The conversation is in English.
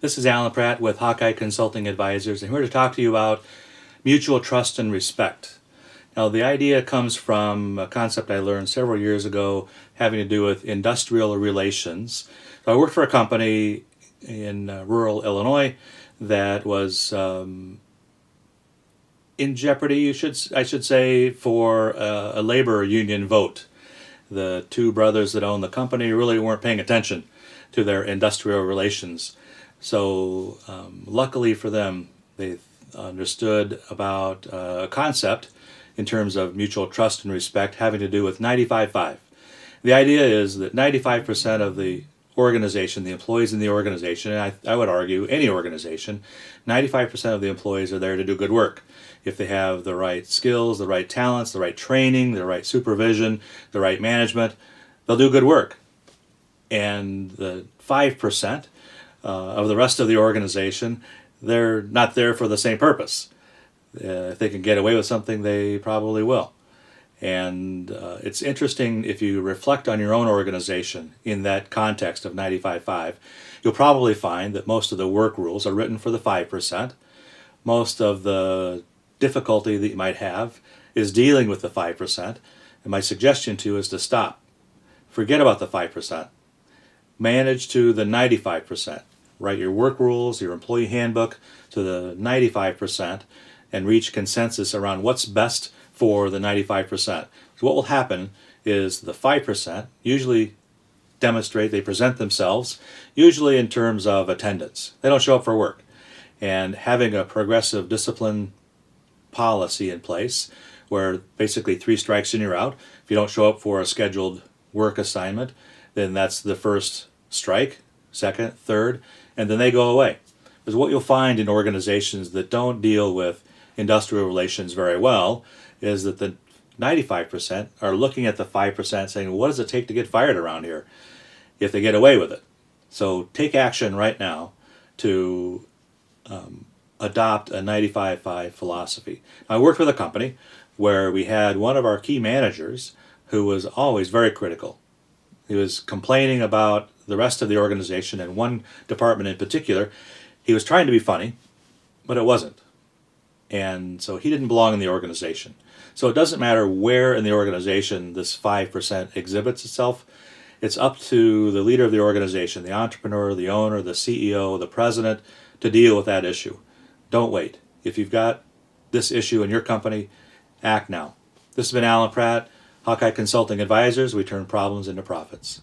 This is Alan Pratt with Hawkeye Consulting Advisors, and we're here to talk to you about mutual trust and respect. Now, the idea comes from a concept I learned several years ago having to do with industrial relations. So I worked for a company in rural Illinois that was in jeopardy, I should say, for a labor union vote. The two brothers that owned the company really weren't paying attention to their industrial relations. So luckily for them, they understood about a concept in terms of mutual trust and respect having to do with 95-5. The idea is that 95% of the organization, the employees in the organization, and I would argue any organization, 95% of the employees are there to do good work. If they have the right skills, the right talents, the right training, the right supervision, the right management, they'll do good work. And the 5% of the rest of the organization, they're not there for the same purpose. If they can get away with something, they probably will. And it's interesting if you reflect on your own organization in that context of 95-5, you'll probably find that most of the work rules are written for the 5%. Most of the difficulty that you might have is dealing with the 5%. And my suggestion to you is to stop. Forget about the 5%. Manage to the 95%. Write your work rules, your employee handbook to the 95% and reach consensus around what's best for the 95%. So what will happen is the 5% usually they present themselves, usually in terms of attendance. They don't show up for work. And having a progressive discipline policy in place where basically 3 strikes and you're out. If you don't show up for a scheduled work assignment, then that's the first strike, second, third, and then they go away. Because what you'll find in organizations that don't deal with industrial relations very well is that the 95% are looking at the 5% saying, what does it take to get fired around here if they get away with it? So take action right now to adopt a 95-5 philosophy. I worked with a company where we had one of our key managers who was always very critical. He was complaining about the rest of the organization and one department in particular. He was trying to be funny, but it wasn't. And so he didn't belong in the organization. So it doesn't matter where in the organization this 5% exhibits itself. It's up to the leader of the organization, the entrepreneur, the owner, the CEO, the president, to deal with that issue. Don't wait. If you've got this issue in your company, act now. This has been Alan Pratt, Hawkeye Consulting Advisors. We turn problems into profits.